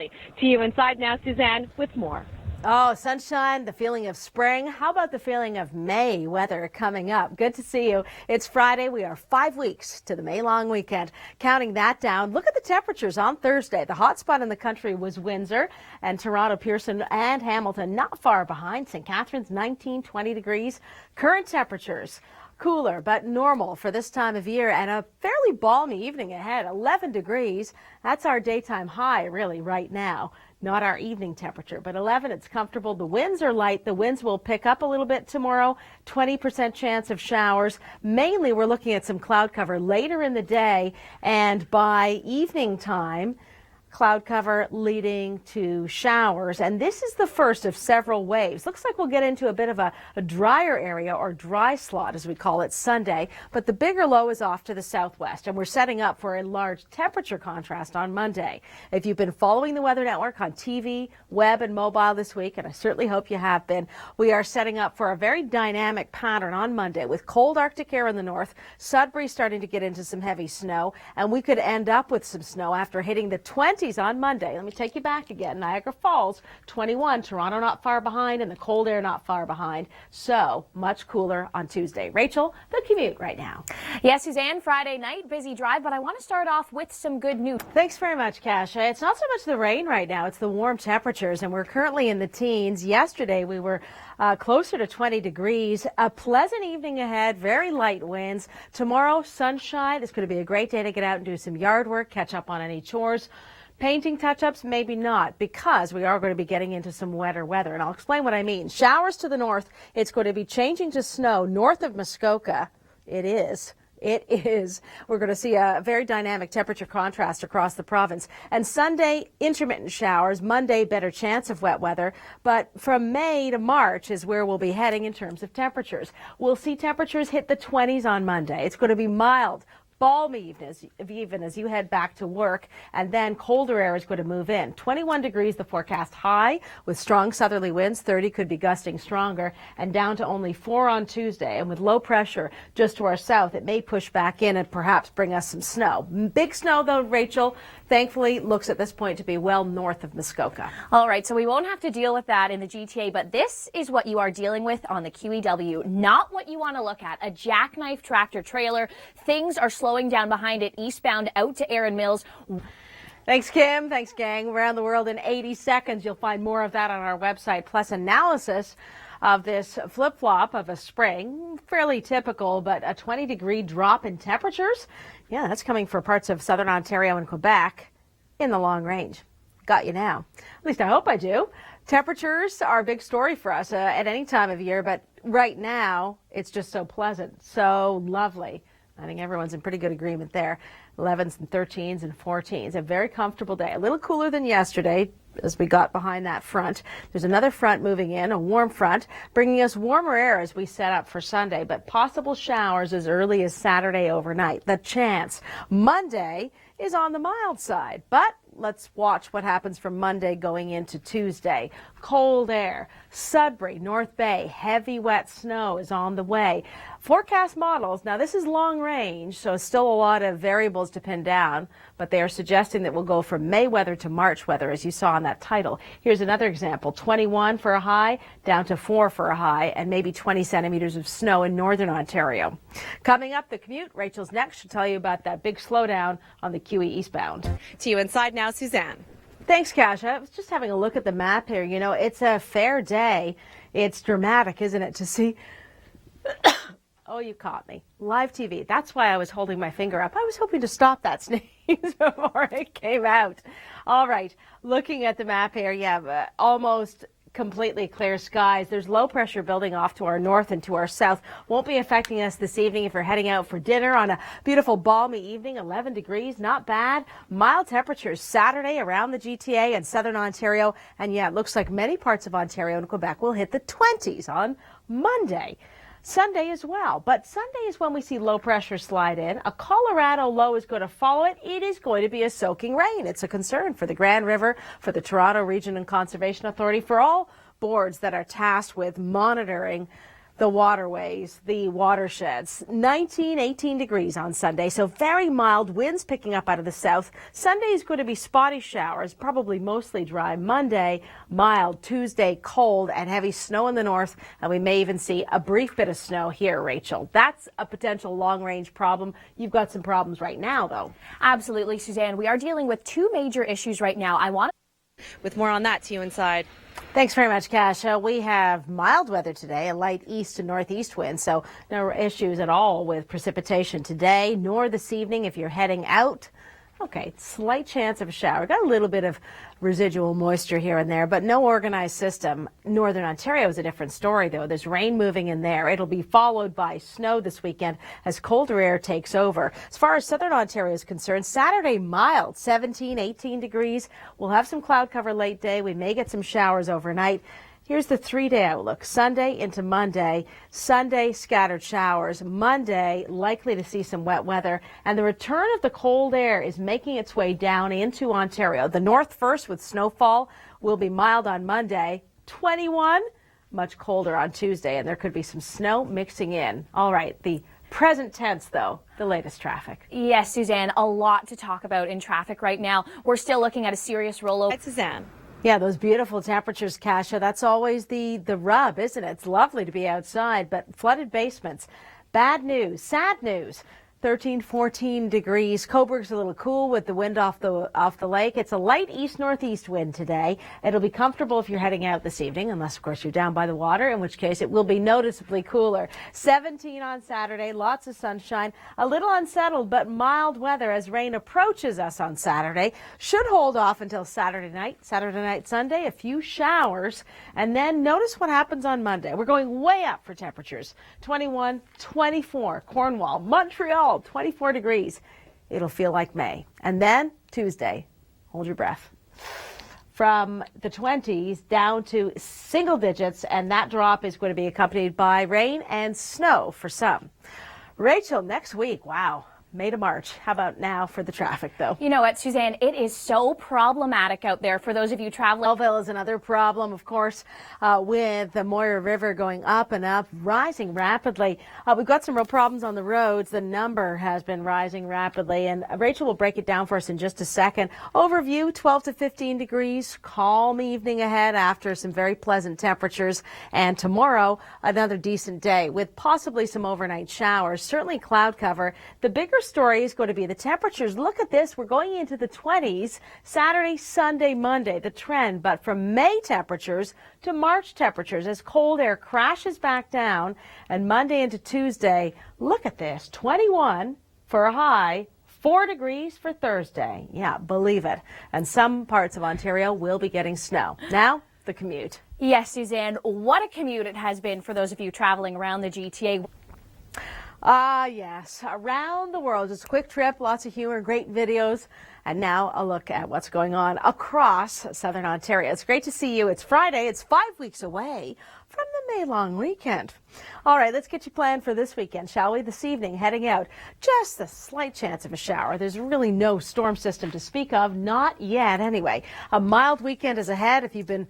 To you inside now, Suzanne, with more. Oh, sunshine, the feeling of spring. How about the feeling of May weather coming up? Good to see you. It's Friday. We are 5 weeks to the May long weekend. Counting that down, look at the temperatures on Thursday. The hot spot in the country was Windsor and Toronto, Pearson and Hamilton, not far behind. St. Catharines, 19, 20 degrees. Current temperatures. Cooler, but normal for this time of year, and a fairly balmy evening ahead, 11 degrees. That's our daytime high, really, right now. Not our evening temperature, but 11, it's comfortable. The winds are light. The winds will pick up a little bit tomorrow. 20% chance of showers. Mainly, we're looking at some cloud cover later in the day, and by evening time, cloud cover leading to showers, and this is the first of several waves. Looks like we'll get into a bit of a drier area, or dry slot as we call it, Sunday, but the bigger low is off to the southwest, and we're setting up for a large temperature contrast on Monday. If you've been following the Weather Network on TV, web, and mobile this week, and I certainly hope you have been, we are setting up for a very dynamic pattern on Monday with cold Arctic air in the north, Sudbury starting to get into some heavy snow, and we could end up with some snow after hitting the 20s on Monday. Let me take you back again. Niagara Falls, 21. Toronto not far behind, and the cold air not far behind. So much cooler on Tuesday. Rachel, the commute right now. Yes, Suzanne, Friday night, busy drive, but I want to start off with some good news. Thanks very much, Kasia. It's not so much the rain right now, it's the warm temperatures, and we're currently in the teens. Yesterday we were closer to 20 degrees. A pleasant evening ahead, very light winds. Tomorrow, sunshine. It's going to be a great day to get out and do some yard work, catch up on any chores. Painting touch-ups, maybe not, because we are going to be getting into some wetter weather, and I'll explain what I mean. Showers to the north. It's going to be changing to snow north of Muskoka. It is. We're going to see a very dynamic temperature contrast across the province. And Sunday, intermittent showers. Monday, better chance of wet weather. But from May to March is where we'll be heading in terms of temperatures. We'll see temperatures hit the 20s on Monday. It's going to be mild, balmy even as you head back to work, and then colder air is going to move in. 21 degrees the forecast high with strong southerly winds. 30 could be gusting stronger, and down to only 4 on Tuesday. And with low pressure just to our south, it may push back in and perhaps bring us some snow. Big snow though, Rachel, thankfully looks at this point to be well north of Muskoka. All right, so we won't have to deal with that in the GTA, but this is what you are dealing with on the QEW, not what you want to look at. A jackknife tractor trailer. Things are slowing down behind it eastbound out to Erin Mills. Thanks, Kim. Thanks, gang. Around the world in 80 seconds. You'll find more of that on our website, plus analysis of this flip-flop of a spring. Fairly typical, but a 20-degree drop in temperatures. Yeah, that's coming for parts of southern Ontario and Quebec in the long range. Got you now. At least I hope I do. Temperatures are a big story for us at any time of year, but right now it's just so pleasant, so lovely. I think everyone's in pretty good agreement there. 11s and 13s and 14s. A very comfortable day. A little cooler than yesterday as we got behind that front. There's another front moving in, a warm front, bringing us warmer air as we set up for Sunday, but possible showers as early as Saturday overnight. The chance. Monday is on the mild side, but let's watch what happens from Monday going into Tuesday. Cold air, Sudbury, North Bay, heavy wet snow is on the way. Forecast models, now this is long range, so still a lot of variables to pin down, but they are suggesting that we'll go from May weather to March weather, as you saw in that title. Here's another example, 21 for a high, down to 4 for a high, and maybe 20 centimeters of snow in northern Ontario. Coming up, the commute. Rachel's next. She'll tell you about that big slowdown on the QE eastbound. To you inside now, Suzanne. Thanks, Kasia. I was just having a look at the map here. You know, it's a fair day. It's dramatic, isn't it, to see... Oh, you caught me. Live TV. That's why I was holding my finger up. I was hoping to stop that sneeze before it came out. All right. Looking at the map here, yeah, almost completely clear skies. There's low pressure building off to our north and to our south. Won't be affecting us this evening if you're heading out for dinner on a beautiful balmy evening. 11 degrees, not bad. Mild temperatures Saturday around the GTA and southern Ontario. And yeah, it looks like many parts of Ontario and Quebec will hit the 20s on Monday. Sunday as well, but Sunday is when we see low pressure slide in. A Colorado low is going to follow it. It is going to be a soaking rain. It's a concern for the Grand River, for the Toronto Region and Conservation Authority, for all boards that are tasked with monitoring the waterways, the watersheds. 19, 18 degrees on Sunday, so very mild. Winds picking up out of the south. Sunday is going to be spotty showers, probably mostly dry. Monday, mild. Tuesday, cold and heavy snow in the north, and we may even see a brief bit of snow here, Rachel. That's a potential long-range problem. You've got some problems right now, though. Absolutely, Suzanne. We are dealing with two major issues right now. With more on that to you inside. Thanks very much, Kasia. We have mild weather today, a light east to northeast wind, so no issues at all with precipitation today, nor this evening if you're heading out. Okay, slight chance of a shower. Got a little bit of residual moisture here and there, but no organized system. Northern Ontario is a different story, though. There's rain moving in there. It'll be followed by snow this weekend as colder air takes over. As far as Southern Ontario is concerned, Saturday mild, 17, 18 degrees. We'll have some cloud cover late day. We may get some showers overnight. Here's the 3-day outlook. Sunday into Monday. Sunday, scattered showers. Monday, likely to see some wet weather. And the return of the cold air is making its way down into Ontario. The north first with snowfall will be mild on Monday. 21, much colder on Tuesday. And there could be some snow mixing in. All right, the present tense, though, the latest traffic. Yes, Suzanne, a lot to talk about in traffic right now. We're still looking at a serious rollover. It's Suzanne. Yeah, those beautiful temperatures, Kasia. That's always the rub, isn't it? It's lovely to be outside, but flooded basements. Bad news, sad news. 13, 14 degrees. Coburg's a little cool with the wind off the lake. It's a light east-northeast wind today. It'll be comfortable if you're heading out this evening, unless, of course, you're down by the water, in which case it will be noticeably cooler. 17 on Saturday, lots of sunshine. A little unsettled, but mild weather as rain approaches us on Saturday. Should hold off until Saturday night, Sunday, a few showers. And then notice what happens on Monday. We're going way up for temperatures. 21, 24, Cornwall, Montreal, 24 degrees. It'll feel like May. And then Tuesday, hold your breath. From the 20s down to single digits, and that drop is going to be accompanied by rain and snow for some. Rachel, next week, wow. May to March. How about now for the traffic, though? You know what, Suzanne? It is so problematic out there for those of you traveling. Belleville is another problem, of course, with the Moira River going up and up, rising rapidly. We've got some real problems on the roads. The number has been rising rapidly, and Rachel will break it down for us in just a second. Overview, 12 to 15 degrees. Calm evening ahead after some very pleasant temperatures. And tomorrow, another decent day with possibly some overnight showers. Certainly cloud cover. The bigger story is going to be the temperatures. Look at this. We're going into the 20s Saturday, Sunday, Monday, the trend. But from May temperatures to March temperatures as cold air crashes back down. And Monday into Tuesday, look at this. 21 for a high. 4 degrees for Thursday. Yeah, believe it. And some parts of Ontario will be getting snow. Now, the commute. Yes, Suzanne, what a commute it has been for those of you traveling around the GTA. Yes, around the world. It's a quick trip, lots of humor, great videos. And now a look at what's going on across Southern Ontario. It's great to see you. It's Friday. It's 5 weeks away from the May long weekend. All right, let's get you planned for this weekend, shall we? This evening, heading out, just a slight chance of a shower. There's really no storm system to speak of, not yet anyway. A mild weekend is ahead if you've been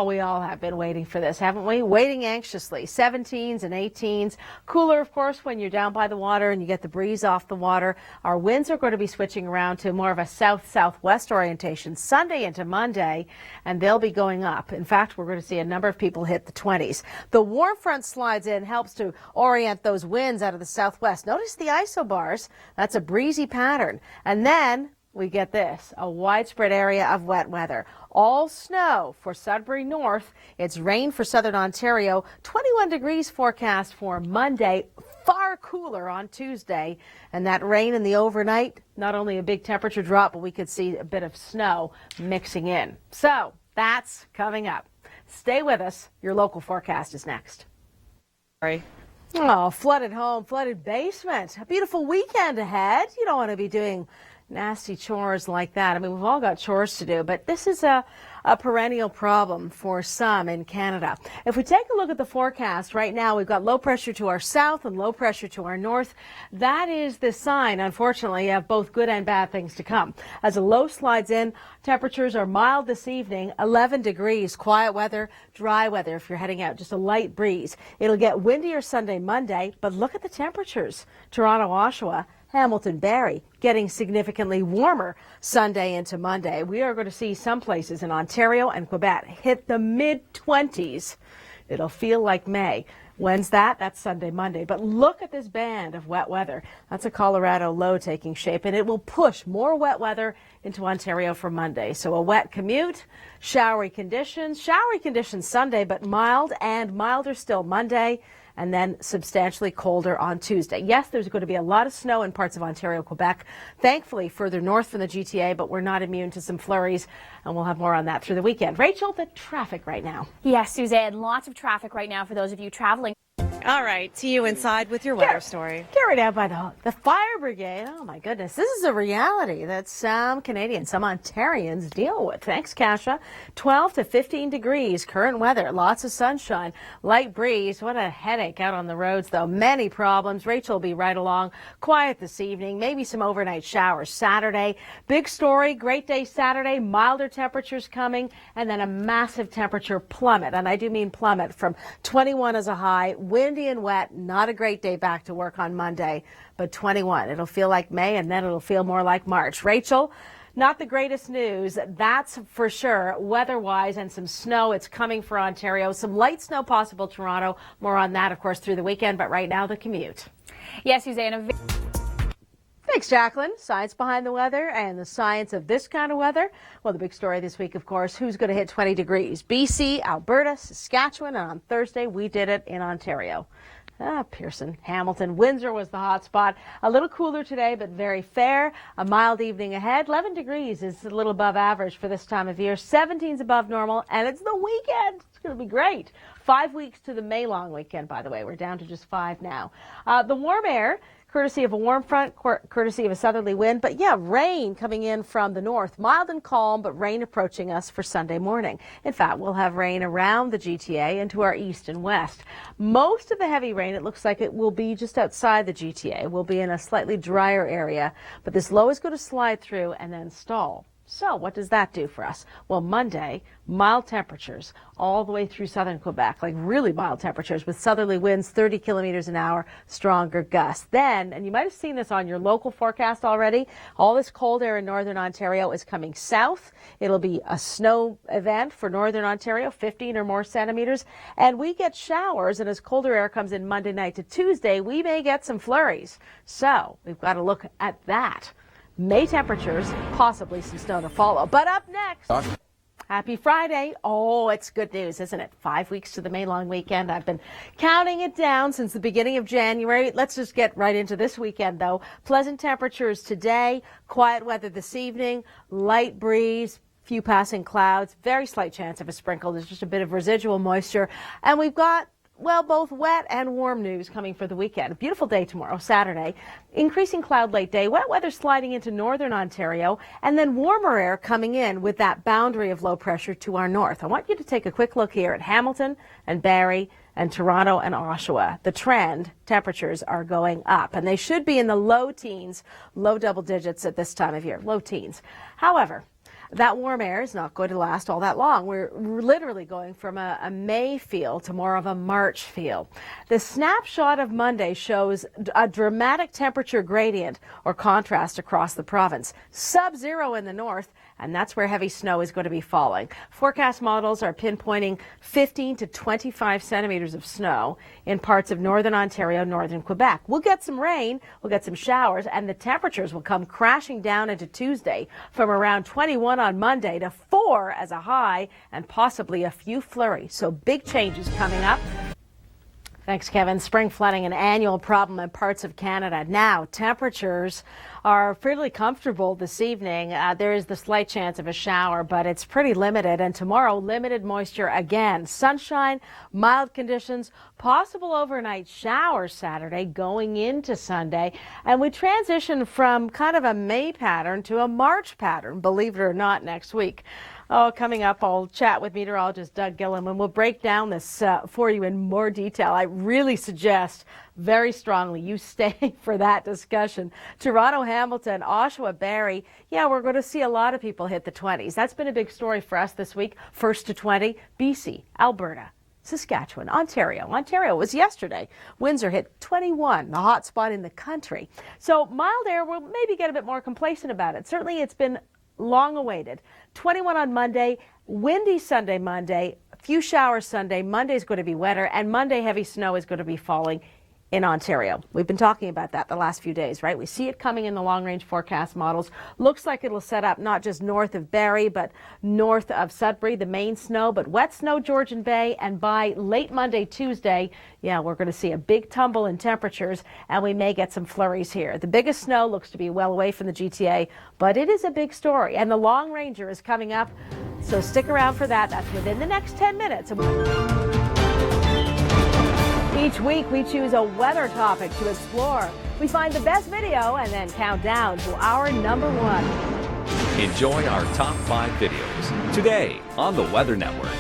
we all have been waiting for this, haven't we? Waiting anxiously. 17s and 18s. Cooler, of course, when you're down by the water and you get the breeze off the water. Our winds are going to be switching around to more of a south-southwest orientation Sunday into Monday, and they'll be going up. In fact, we're going to see a number of people hit the 20s. The warm front slides in, helps to orient those winds out of the southwest. Notice the isobars. That's a breezy pattern. And then we get this, a widespread area of wet weather. All snow for Sudbury North. It's rain for Southern Ontario. 21 degrees forecast for Monday. Far cooler on Tuesday. And that rain in the overnight, not only a big temperature drop, but we could see a bit of snow mixing in. So that's coming up. Stay with us. Your local forecast is next. Sorry. Oh, flooded home, flooded basement. A beautiful weekend ahead. You don't want to be doing nasty chores like that. I mean, we've all got chores to do, but this is a perennial problem for some in Canada. If we take a look at the forecast right now, we've got low pressure to our south and low pressure to our north. That is the sign, unfortunately, of both good and bad things to come. As a low slides in, temperatures are mild this evening, 11 degrees, quiet weather, dry weather if you're heading out, just a light breeze. It'll get windier Sunday, Monday, but look at the temperatures. Toronto, Oshawa, Hamilton, Barrie, getting significantly warmer Sunday into Monday. We are going to see some places in Ontario and Quebec hit the mid-20s. It'll feel like May. When's that? That's Sunday, Monday. But look at this band of wet weather. That's a Colorado low taking shape, and it will push more wet weather into Ontario for Monday. So a wet commute, showery conditions Sunday, but mild and milder still Monday, and then substantially colder on Tuesday. Yes, there's going to be a lot of snow in parts of Ontario, Quebec, thankfully further north from the GTA, but we're not immune to some flurries, and we'll have more on that through the weekend. Rachel, the traffic right now. Yes, Suzanne, lots of traffic right now for those of you traveling. All right, to you inside with your weather story. Carried out by the fire brigade. Oh my goodness, this is a reality that some Canadians, some Ontarians deal with. Thanks, Kasha. 12 to 15 degrees, current weather, lots of sunshine, light breeze. What a headache out on the roads, though. Many problems. Rachel will be right along. Quiet this evening, maybe some overnight showers Saturday. Big story, great day Saturday, milder temperatures coming, and then a massive temperature plummet. And I do mean plummet from 21 as a high, windy and wet, not a great day back to work on Monday, but 21. It'll feel like May, and then it'll feel more like March. Rachel, not the greatest news, that's for sure, weather-wise, and some snow. It's coming for Ontario. Some light snow possible, Toronto. More on that, of course, through the weekend, but right now, the commute. Yes, Suzanne. Thanks, Jacqueline. Science behind the weather and the science of this kind of weather. Well, the big story this week, of course, who's going to hit 20 degrees? BC, Alberta, Saskatchewan, and on Thursday, we did it in Ontario. Pearson, Hamilton, Windsor was the hot spot. A little cooler today, but very fair. A mild evening ahead. 11 degrees is a little above average for this time of year. 17's above normal, and it's the weekend. It's going to be great. 5 weeks to the May long weekend, by the way. We're down to just 5 now. The warm air, courtesy of a warm front, courtesy of a southerly wind. But yeah, rain coming in from the north. Mild and calm, but rain approaching us for Sunday morning. In fact, we'll have rain around the GTA and to our east and west. Most of the heavy rain, it looks like it will be just outside the GTA. We'll be in a slightly drier area, but this low is going to slide through and then stall. So what does that do for us? Well, Monday, mild temperatures all the way through southern Quebec, like really mild temperatures with southerly winds 30 kilometers an hour, stronger gusts. Then, and you might have seen this on your local forecast already, all this cold air in northern Ontario is coming south. It'll be a snow event for northern Ontario, 15 or more centimeters. And we get showers, and as colder air comes in Monday night to Tuesday, we may get some flurries. So we've got to look at that. May temperatures, possibly some snow to follow. But up next, happy Friday. Oh, it's good news, isn't it? 5 weeks to the May long weekend. I've been counting it down since the beginning of January. Let's just get right into this weekend, though. Pleasant temperatures today, quiet weather this evening, light breeze, few passing clouds, very slight chance of a sprinkle. There's just a bit of residual moisture. And we've got, well, both wet and warm news coming for the weekend. A beautiful day tomorrow, Saturday. Increasing cloud late day. Wet weather sliding into northern Ontario, and then warmer air coming in with that boundary of low pressure to our north. I want you to take a quick look here at Hamilton and Barrie and Toronto and Oshawa. The trend, temperatures are going up, and they should be in the low teens, low double digits at this time of year, low teens. However, that warm air is not going to last all that long. We're literally going from a May feel to more of a March feel. The snapshot of Monday shows a dramatic temperature gradient or contrast across the province. Sub-zero in the north, and that's where heavy snow is going to be falling. Forecast models are pinpointing 15 to 25 centimeters of snow in parts of northern Ontario, northern Quebec. We'll get some rain, we'll get some showers, and the temperatures will come crashing down into Tuesday from around 21 on Monday to 4 as a high and possibly a few flurries. So big changes coming up. Thanks, Kevin. Spring flooding, an annual problem in parts of Canada. Now, temperatures are fairly comfortable this evening. There is the slight chance of a shower, but it's pretty limited. And tomorrow, limited moisture again. Sunshine, mild conditions, possible overnight showers Saturday going into Sunday. And we transition from kind of a May pattern to a March pattern, believe it or not, next week. Oh, coming up, I'll chat with meteorologist Doug Gillum, and we'll break down this for you in more detail. I really suggest very strongly you stay for that discussion. Toronto, Hamilton, Oshawa, Barrie. Yeah, we're going to see a lot of people hit the 20s. That's been a big story for us this week. First to 20, BC, Alberta, Saskatchewan, Ontario. Ontario was yesterday. Windsor hit 21, the hot spot in the country. So mild air, we'll maybe get a bit more complacent about it. Certainly it's been long awaited. 21 on Monday, windy Sunday, Monday, a few showers Sunday. Monday's going to be wetter, and Monday heavy snow is going to be falling in Ontario. We've been talking about that the last few days, right? We see it coming in the long-range forecast models. Looks like it'll set up not just north of Barrie, but north of Sudbury, the main snow, but wet snow, Georgian Bay, and by late Monday, Tuesday, yeah, we're going to see a big tumble in temperatures, and we may get some flurries here. The biggest snow looks to be well away from the GTA, but it is a big story, and the long ranger is coming up, so stick around for that. That's within the next 10 minutes. Each week, we choose a weather topic to explore. We find the best video and then count down to our number one. Enjoy our top 5 videos today on the Weather Network.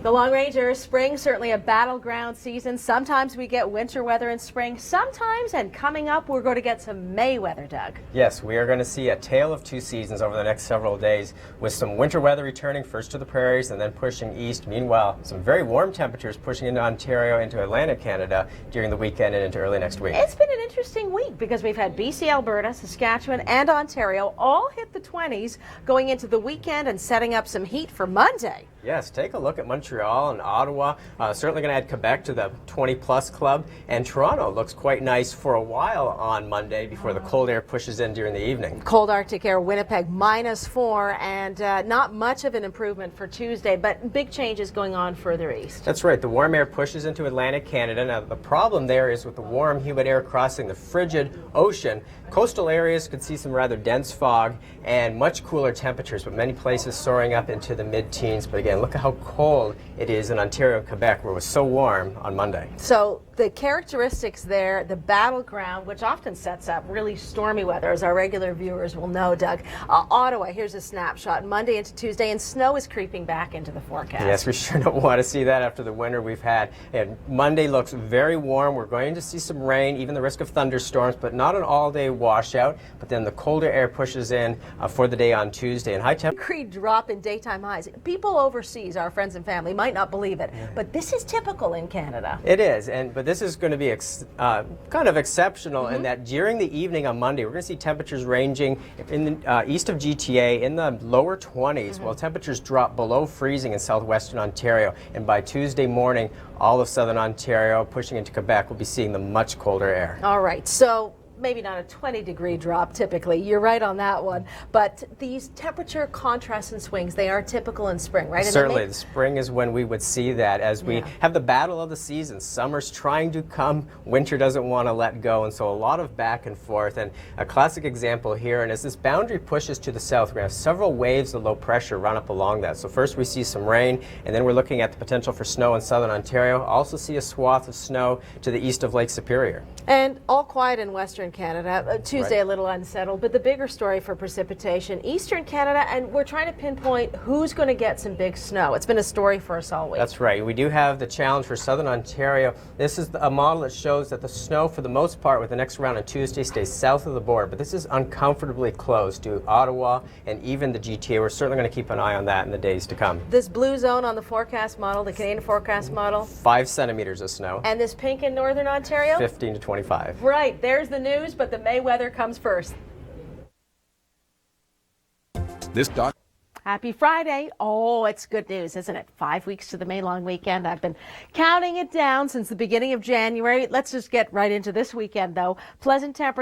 The Long Ranger, spring, certainly a battleground season. Sometimes we get winter weather in spring. Sometimes, and coming up, we're going to get some May weather, Doug. Yes, we are going to see a tale of two seasons over the next several days, with some winter weather returning first to the prairies and then pushing east. Meanwhile, some very warm temperatures pushing into Ontario, into Atlantic Canada during the weekend and into early next week. It's been an interesting week because we've had BC, Alberta, Saskatchewan, and Ontario all hit the 20s going into the weekend and setting up some heat for Monday. Yes, take a look at Montreal and Ottawa. Certainly going to add Quebec to the 20-plus club. And Toronto looks quite nice for a while on Monday before the cold air pushes in during the evening. Cold Arctic air, Winnipeg -4, and not much of an improvement for Tuesday, but big changes going on further east. That's right. The warm air pushes into Atlantic Canada. Now, the problem there is with the warm, humid air crossing the frigid ocean, coastal areas could see some rather dense fog and much cooler temperatures, but many places soaring up into the mid-teens. But again, look at how cold it is in Ontario and Quebec, where it was so warm on Monday. So the characteristics there, the battleground, which often sets up really stormy weather, as our regular viewers will know, Doug. Ottawa, here's a snapshot, Monday into Tuesday, and snow is creeping back into the forecast. Yes, we sure don't want to see that after the winter we've had. And Monday looks very warm. We're going to see some rain, even the risk of thunderstorms, but not an all-day washout. But then the colder air pushes in for the day on Tuesday. And high temperature Drop in daytime highs. People overseas, our friends and family, might not believe it, but this is typical in Canada. It is, but this is going to be kind of exceptional in that during the evening on Monday, we're going to see temperatures ranging in the east of GTA in the lower 20s, while temperatures drop below freezing in southwestern Ontario. And by Tuesday morning, all of southern Ontario, pushing into Quebec, will be seeing the much colder air. All right, so maybe not a 20-degree drop typically. You're right on that one. But these temperature contrasts and swings, they are typical in spring, right? And certainly, the spring is when we would see that as we have the battle of the seasons. Summer's trying to come, winter doesn't want to let go, and so a lot of back and forth. And a classic example here, and as this boundary pushes to the south, we're going to have several waves of low pressure run up along that. So first we see some rain, and then we're looking at the potential for snow in southern Ontario. Also see a swath of snow to the east of Lake Superior. And all quiet in western Canada. Tuesday a little unsettled, but the bigger story for precipitation, eastern Canada, and we're trying to pinpoint who's going to get some big snow. It's been a story for us all week. That's right. We do have the challenge for southern Ontario. This is a model that shows that the snow, for the most part, with the next round on Tuesday, stays south of the border, but this is uncomfortably close to Ottawa and even the GTA. We're certainly going to keep an eye on that in the days to come. This blue zone on the forecast model, the Canadian forecast model, 5 centimeters of snow. And this pink in northern Ontario? 15 to 25. Right, there's the news, but the May weather comes first. Happy Friday. Oh, it's good news, isn't it? 5 weeks to the May long weekend. I've been counting it down since the beginning of January. Let's just get right into this weekend, though. Pleasant temperature.